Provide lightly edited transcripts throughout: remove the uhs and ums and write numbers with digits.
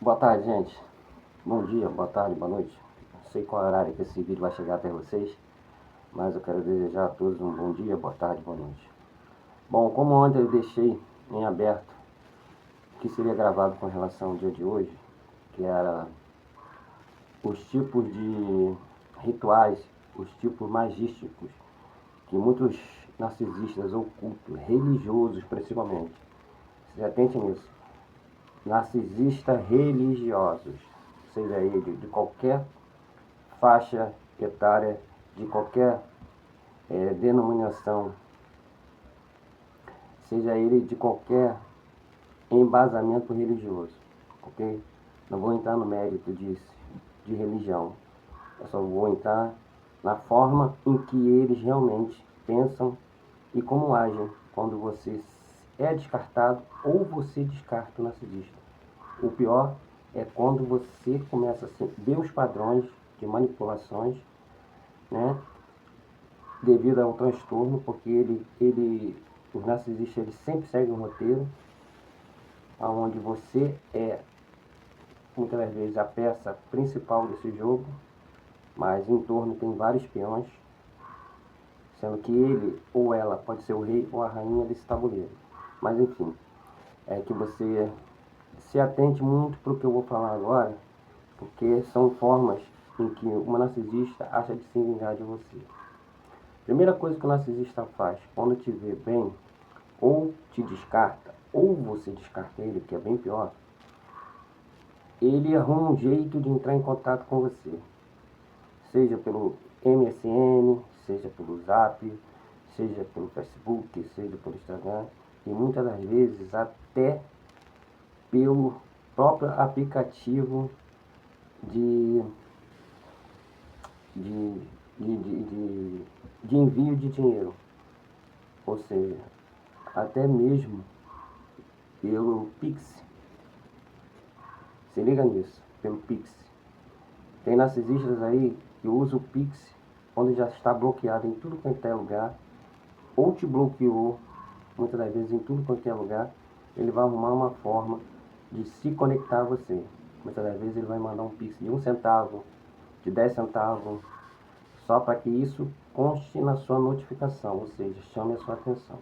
Boa tarde, gente. Bom dia, boa tarde, boa noite. Não sei qual horário que esse vídeo vai chegar até vocês, mas eu quero desejar a todos um bom dia, boa tarde, boa noite. Bom, como ontem eu deixei em aberto que seria gravado com relação ao dia de hoje, que era os tipos de rituais, os tipos magísticos que muitos narcisistas ocultos, religiosos principalmente, se atente nisso, narcisistas religiosos, seja ele de qualquer faixa etária, de qualquer denominação, seja ele de qualquer embasamento religioso, ok? Não vou entrar no mérito de religião, eu só vou entrar na forma em que eles realmente pensam e como agem quando você é descartado ou você descarta o narcisista. O pior é quando você começa a ver os padrões de manipulações, né? Devido ao transtorno, porque os narcisistas eles sempre seguem um roteiro, onde você é, muitas das vezes, a peça principal desse jogo, mas em torno tem vários peões, sendo que ele ou ela pode ser o rei ou a rainha desse tabuleiro. Mas enfim, é que você se atente muito para o que eu vou falar agora, porque são formas em que uma narcisista acha de se vingar de você. Primeira coisa que o narcisista faz, quando te vê bem, ou te descarta, ou você descarta ele, que é bem pior, ele arruma um jeito de entrar em contato com você. Seja pelo MSN, seja pelo Zap, seja pelo Facebook, seja pelo Instagram, e muitas das vezes até pelo próprio aplicativo de, de, de, de, de, de envio de dinheiro. Ou seja, até mesmo pelo Pix. Se liga nisso, pelo Pix. Tem narcisistas aí que usam o Pix quando já está bloqueado em tudo quanto é lugar, ou te bloqueou, muitas das vezes em tudo quanto é lugar, ele vai arrumar uma forma de se conectar a você. Muitas das vezes ele vai mandar um Pix de 1 centavo, de 10 centavos, só para que isso conste na sua notificação, ou seja, chame a sua atenção.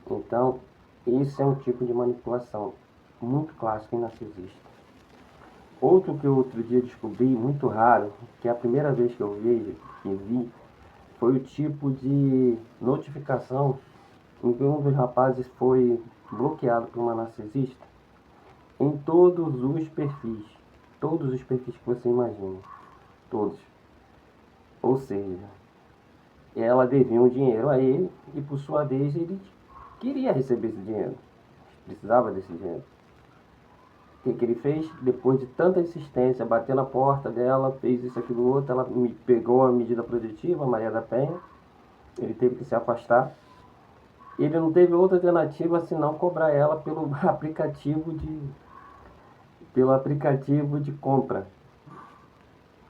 Então, esse é um tipo de manipulação muito clássico em narcisista. Outro que eu outro dia descobri, muito raro, que é a primeira vez que eu vi, foi o tipo de notificação em que um dos rapazes foi bloqueado por uma narcisista em todos os perfis que você imagina, todos. Ou seja, ela devia um dinheiro a ele e por sua vez ele queria receber esse dinheiro, precisava desse dinheiro. O que ele fez? Depois de tanta insistência, bateu na porta dela, fez isso, aquilo, outro, ela me pegou a medida protetiva, Maria da Penha, ele teve que se afastar. Ele não teve outra alternativa senão cobrar ela pelo aplicativo de compra.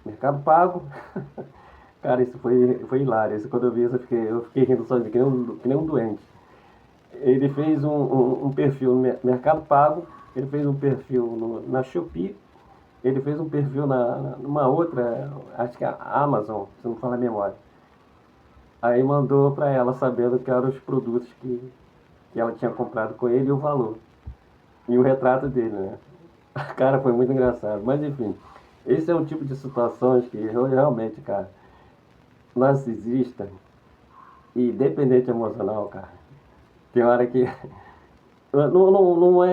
Mercado Pago. Cara, isso foi hilário. Isso, quando eu vi isso, eu fiquei rindo sozinho, que nem um doente. Ele fez um perfil no Mercado Pago, ele fez um perfil na Shopee, ele fez um perfil numa outra, acho que é a Amazon, se não falar a memória. Aí mandou para ela, sabendo que eram os produtos que ela tinha comprado com ele e o valor. E o retrato dele, né? Cara, foi muito engraçado. Mas enfim, esse é um tipo de situações que eu realmente, cara, narcisista e dependente emocional, cara. Tem hora que não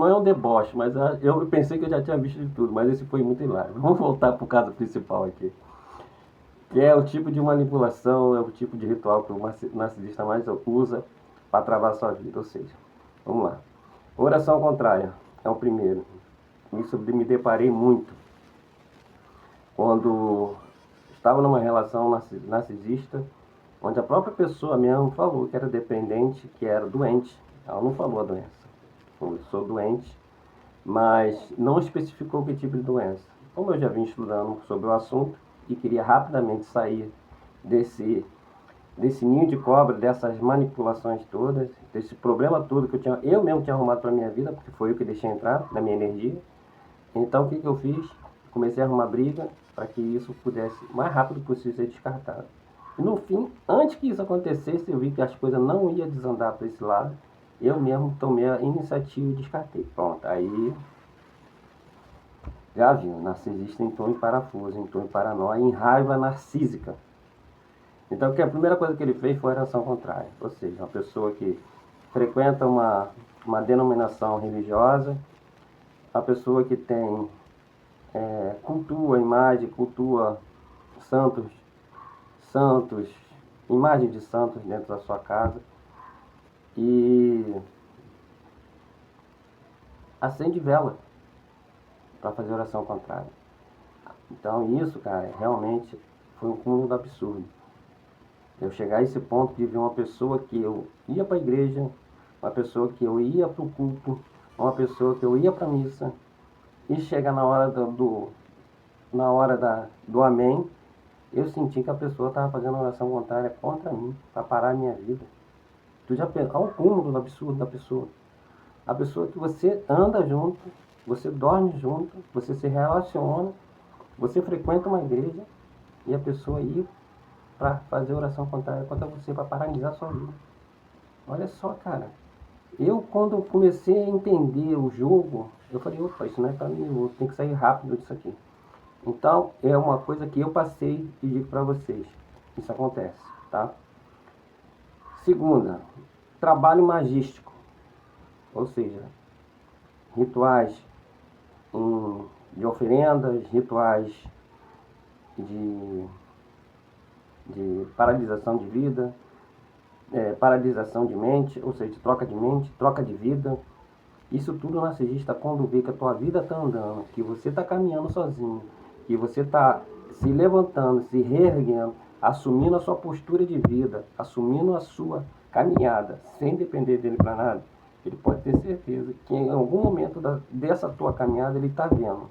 é um deboche, mas eu pensei que eu já tinha visto de tudo, mas esse foi muito hilário. Vamos voltar para o caso principal aqui. Que é o tipo de manipulação, é o tipo de ritual que o narcisista mais usa para travar sua vida. Ou seja, vamos lá. Oração contrária é o primeiro. Isso me deparei muito quando estava numa relação narcisista, onde a própria pessoa mesmo falou que era dependente, que era doente. Ela não falou a doença. Eu sou doente, mas não especificou que tipo de doença. Como eu já vim estudando sobre o assunto e queria rapidamente sair desse desse ninho de cobra, dessas manipulações todas, desse problema todo que eu mesmo tinha arrumado para minha vida, porque foi eu que deixei entrar na minha energia. Então o que eu fiz? Comecei a arrumar briga para que isso pudesse, o mais rápido possível, ser descartado. E no fim, antes que isso acontecesse, eu vi que as coisas não iam desandar para esse lado. Eu mesmo tomei a iniciativa e descartei. Pronto, aí já viu, narcisista em tom e parafuso, em tom e paranoia, em raiva narcísica. Então, que a primeira coisa que ele fez foi a oração contrária. Ou seja, uma pessoa que frequenta uma denominação religiosa, a pessoa que tem, cultua a imagem, cultua santos, santos, imagem de santos dentro da sua casa e acende vela para fazer oração contrária. Então isso, cara, realmente foi um cúmulo do absurdo. Eu chegar a esse ponto de ver uma pessoa que eu ia para a igreja, uma pessoa que eu ia para o culto, uma pessoa que eu ia para a missa, e chegar na hora do amém, eu senti que a pessoa estava fazendo uma oração contrária contra mim, para parar a minha vida. Tu já pensou? Olha o cúmulo do absurdo da pessoa. A pessoa que você anda junto, você dorme junto, você se relaciona, você frequenta uma igreja, e a pessoa ir para fazer oração contrária contra você, para paralisar a sua vida. Olha só, cara. Eu, quando comecei a entender o jogo, eu falei, opa, isso não é para mim, eu tenho que sair rápido disso aqui. Então, é uma coisa que eu passei e digo para vocês. Isso acontece, tá? Segunda, trabalho magístico. Ou seja, rituais de oferendas, rituais de, de paralisação de vida, paralisação de mente, ou seja, troca de mente, troca de vida. Isso tudo o narcisista, quando vê que a tua vida está andando, que você está caminhando sozinho, que você está se levantando, se reerguendo, assumindo a sua postura de vida, assumindo a sua caminhada, sem depender dele para nada, ele pode ter certeza que em algum momento dessa tua caminhada ele está vendo.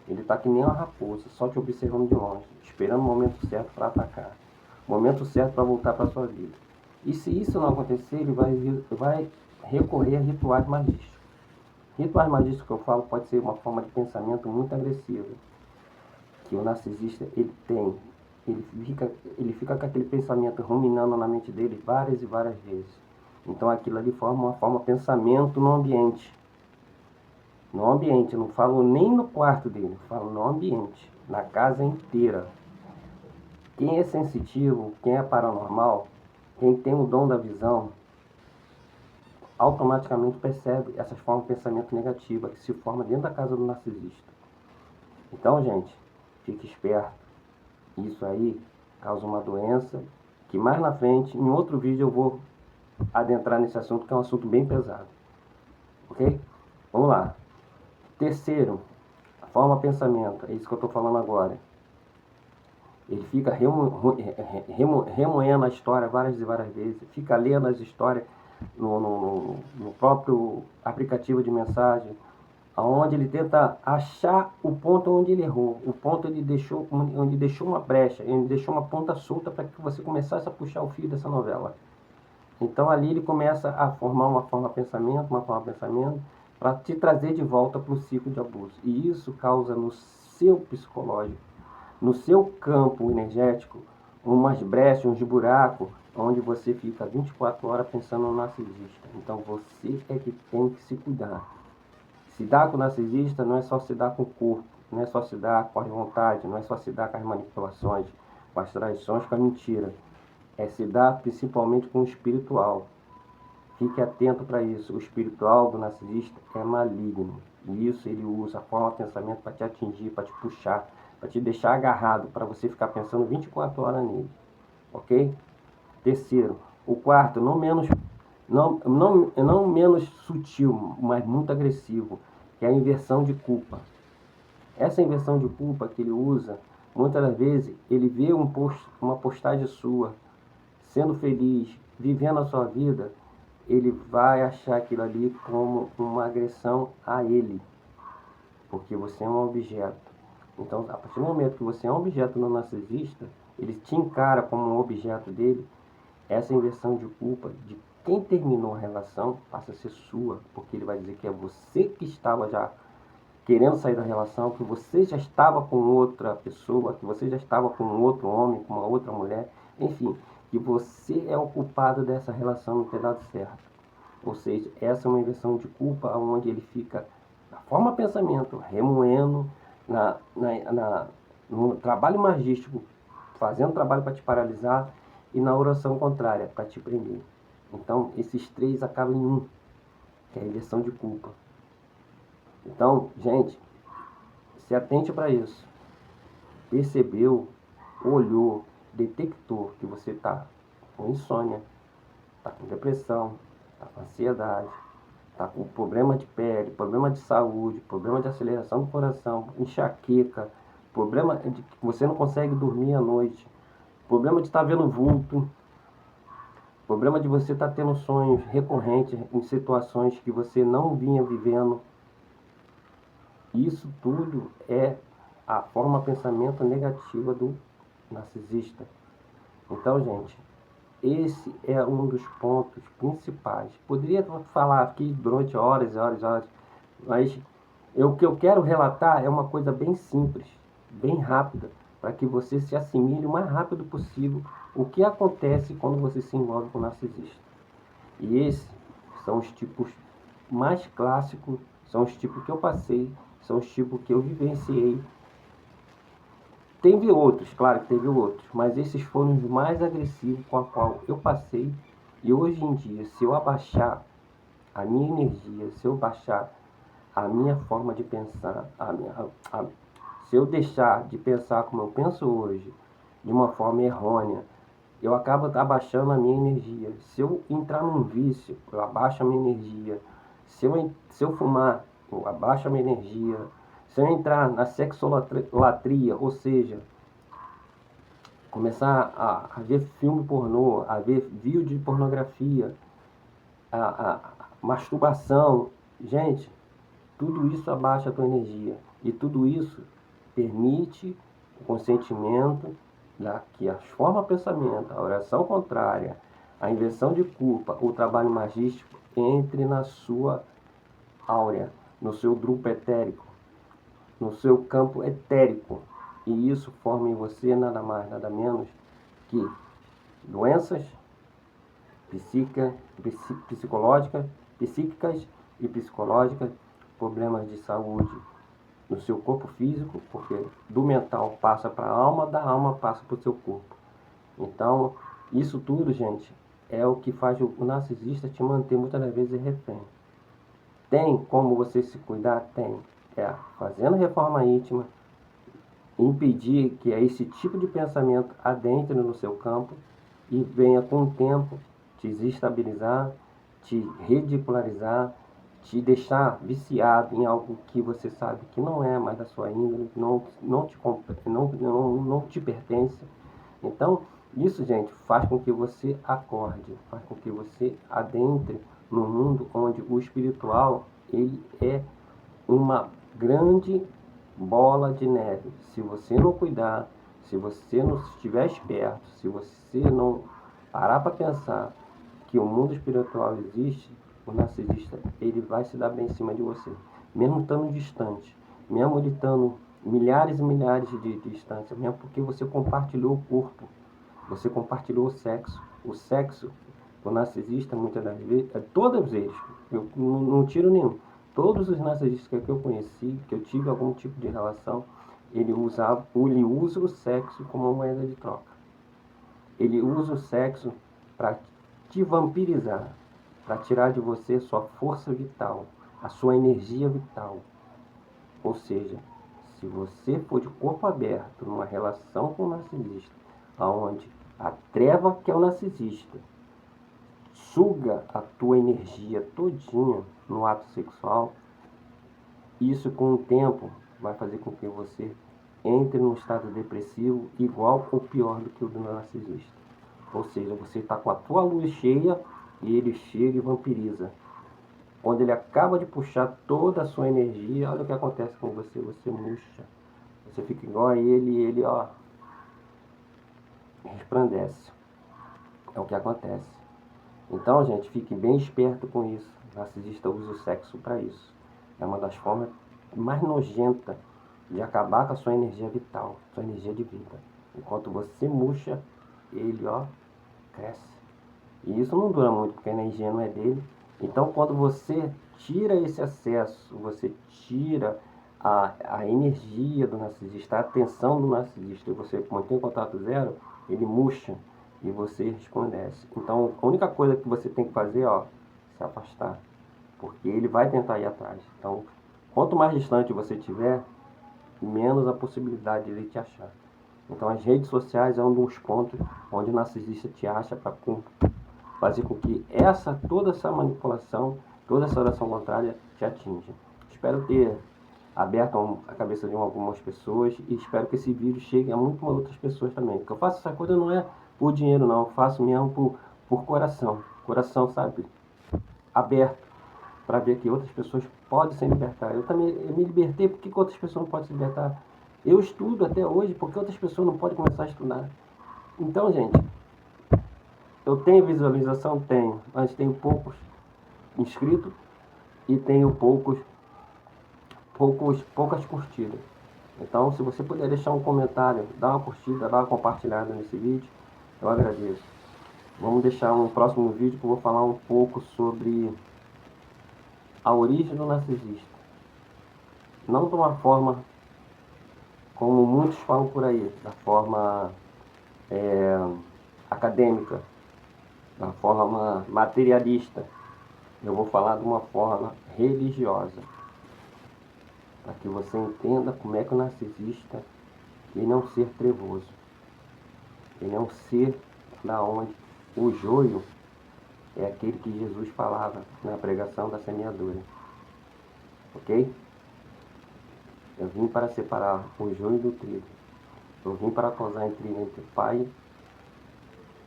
Ele está que nem uma raposa, só te observando de longe, esperando o momento certo para atacar, o momento certo para voltar para a sua vida. E se isso não acontecer, ele vai recorrer a rituais magísticos. Rituais magísticos que eu falo pode ser uma forma de pensamento muito agressiva, que o narcisista ele tem. Ele fica com aquele pensamento ruminando na mente dele várias e várias vezes. Então aquilo ali forma uma forma de pensamento no ambiente. No ambiente, eu não falo nem no quarto dele, eu falo no ambiente, na casa inteira. Quem é sensitivo, quem é paranormal, quem tem o dom da visão, automaticamente percebe essas formas de pensamento negativa que se forma dentro da casa do narcisista. Então, gente, fique esperto. Isso aí causa uma doença que mais na frente, em outro vídeo, eu vou adentrar nesse assunto, que é um assunto bem pesado. Ok? Vamos lá. Terceiro, a forma de pensamento. É isso que eu estou falando agora. Ele fica remoendo a história várias e várias vezes. Fica lendo as histórias no próprio aplicativo de mensagem, onde ele tenta achar o ponto onde ele errou, o ponto onde deixou uma brecha, onde deixou uma ponta solta para que você começasse a puxar o fio dessa novela. Então ali ele começa a formar uma forma de pensamento, para te trazer de volta para o ciclo de abuso. E isso causa no seu psicológico, no seu campo energético, umas brechas, uns buracos, onde você fica 24 horas pensando no narcisista. Então você é que tem que se cuidar. Se dar com o narcisista não é só se dar com o corpo, não é só se dar com a vontade, não é só se dar com as manipulações, com as traições, com a mentira. É se dar principalmente com o espiritual. Fique atento para isso. O espiritual do narcisista é maligno. E isso ele usa a forma de pensamento para te atingir, para te puxar, para te deixar agarrado, para você ficar pensando 24 horas nele. Ok? Terceiro. O quarto, não menos sutil, mas muito agressivo, que é a inversão de culpa. Essa inversão de culpa que ele usa, muitas das vezes, ele vê uma postagem sua, sendo feliz, vivendo a sua vida, ele vai achar aquilo ali como uma agressão a ele, porque você é um objeto. Então, a partir do momento que você é um objeto no narcisista, ele te encara como um objeto dele, essa inversão de culpa de quem terminou a relação passa a ser sua, porque ele vai dizer que é você que estava já querendo sair da relação, que você já estava com outra pessoa, que você já estava com outro homem, com uma outra mulher, enfim, que você é o culpado dessa relação não ter dado certo. Ou seja, essa é uma inversão de culpa onde ele fica, na forma pensamento, remoendo, no trabalho magístico, fazendo trabalho para te paralisar, e na oração contrária, para te prender. Então, esses três acabam em um, que é a inversão de culpa. Então, gente, se atente para isso. Percebeu, olhou, detectou que você está com insônia, está com depressão, está com ansiedade, está com problema de pele, problema de saúde, problema de aceleração do coração, enxaqueca, problema de que você não consegue dormir à noite, problema de estar vendo vulto, problema de você estar tendo sonhos recorrentes em situações que você não vinha vivendo. Isso tudo é a forma pensamento negativa do narcisista. Então, gente, esse é um dos pontos principais. Poderia falar aqui durante horas e horas e horas, mas o que eu quero relatar é uma coisa bem simples, bem rápida, para que você se assimile o mais rápido possível o que acontece quando você se envolve com o narcisista. E esses são os tipos mais clássicos, são os tipos que eu passei, são os tipos que eu vivenciei. Teve outros, claro que teve outros, mas esses foram os mais agressivos com a qual eu passei. E hoje em dia, se eu abaixar a minha energia, se eu baixar a minha forma de pensar, se eu deixar de pensar como eu penso hoje, de uma forma errônea, eu acabo abaixando a minha energia. Se eu entrar num vício, eu abaixo a minha energia. Se eu fumar, eu abaixo a minha energia. Se eu entrar na sexolatria, ou seja, começar a ver filme pornô, a ver vídeo de pornografia, a masturbação, gente, tudo isso abaixa a tua energia. E tudo isso permite o consentimento que as formas de pensamento, a oração contrária, a inversão de culpa, o trabalho magístico entre na sua áurea, no seu grupo etérico, no seu campo etérico. E isso forma em você nada mais, nada menos que doenças psíquicas e psicológicas, problemas de saúde no seu corpo físico, porque do mental passa para a alma, da alma passa para o seu corpo. Então, isso tudo, gente, é o que faz o narcisista te manter muitas das vezes refém. Tem como você se cuidar? Tem. É fazendo reforma íntima, impedir que esse tipo de pensamento adentre no seu campo e venha com o tempo te desestabilizar, te ridicularizar, te deixar viciado em algo que você sabe que não é mais da sua índole, não te pertence. Então, isso, gente, faz com que você acorde, faz com que você adentre num mundo onde o espiritual ele é uma grande bola de neve. Se você não cuidar, se você não estiver esperto, se você não parar para pensar que o mundo espiritual existe, o narcisista ele vai se dar bem em cima de você, mesmo estando distante, mesmo ele estando milhares e milhares de distância, mesmo porque você compartilhou o corpo, você compartilhou o sexo, o narcisista muitas das vezes, todos eles, eu não tiro nenhum, todos os narcisistas que eu conheci, que eu tive algum tipo de relação, ele usa o sexo como uma moeda de troca. Ele usa o sexo para te vampirizar, para tirar de você sua força vital, a sua energia vital. Ou seja, se você for de corpo aberto numa relação com o narcisista, aonde a treva que é o narcisista suga a tua energia todinha no ato sexual, isso com o tempo vai fazer com que você entre num estado depressivo igual ou pior do que o do narcisista. Ou seja, você está com a tua luz cheia e ele chega e vampiriza. Quando ele acaba de puxar toda a sua energia, olha o que acontece com você, você murcha. Você fica igual a ele e ele, ó, resplandece. É o que acontece. Então, gente, fique bem esperto com isso. O narcisista usa o sexo para isso. É uma das formas mais nojentas de acabar com a sua energia vital, sua energia de vida. Enquanto você murcha, ele, ó, cresce. E isso não dura muito, porque a energia não é dele. Então, quando você tira esse acesso, você tira a energia do narcisista, a atenção do narcisista, e você mantém contato zero, ele murcha e você resplandece. Então, a única coisa que você tem que fazer, ó, se afastar, porque ele vai tentar ir atrás. Então, quanto mais distante você estiver, menos a possibilidade de ele te achar. Então, as redes sociais é um dos pontos onde o narcisista te acha para fazer com que toda essa manipulação, toda essa oração contrária te atinja. Espero ter aberto a cabeça de algumas pessoas e espero que esse vídeo chegue a muitas outras pessoas também. Porque eu faço essa coisa não é por dinheiro não, eu faço mesmo por coração. Coração, sabe, aberto para ver que outras pessoas podem se libertar. Eu me libertei, por que outras pessoas não podem se libertar? Eu estudo até hoje, porque outras pessoas não podem começar a estudar? Então, gente, eu tenho visualização? Tenho, mas tenho poucos inscritos e tenho poucas curtidas. Então, se você puder deixar um comentário, dar uma curtida, dar uma compartilhada nesse vídeo, eu agradeço. Vamos deixar um próximo vídeo que eu vou falar um pouco sobre a origem do narcisista. Não de uma forma como muitos falam por aí, da forma acadêmica, da forma materialista. Eu vou falar de uma forma religiosa, para que você entenda como é que o narcisista, ele é um ser trevoso, ele é um ser da onde o joio é aquele que Jesus falava na pregação da semeadura, ok? Eu vim para separar o joio do trigo, eu vim para causar intriga entre pai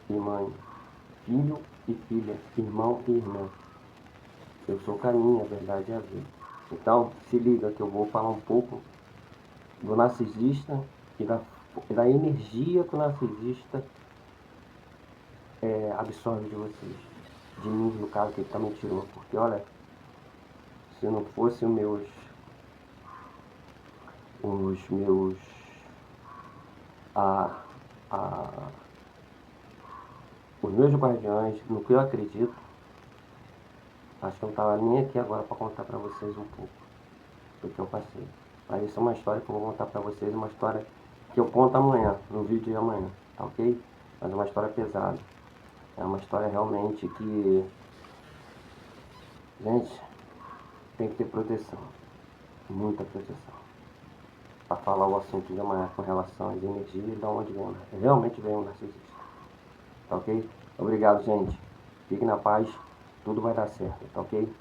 e mãe, filho e filha, irmão e irmã. Eu sou o caminho, a verdade e a vida. Então, se liga que eu vou falar um pouco do narcisista e da energia que o narcisista absorve de vocês. De mim, no caso, que ele também tirou. Porque, olha, se não fosse a, a, os meus guardiões, no que eu acredito, acho que eu não estava nem aqui agora para contar para vocês um pouco do que eu passei. Mas isso é uma história que eu vou contar para vocês, uma história que eu conto amanhã, no vídeo de amanhã, tá ok? Mas é uma história pesada. É uma história realmente que, gente, tem que ter proteção, muita proteção, para falar o assunto de amanhã com relação às energias e de onde vem, realmente vem o narcisista, tá ok? Obrigado, gente. Fique na paz, tudo vai dar certo, tá ok?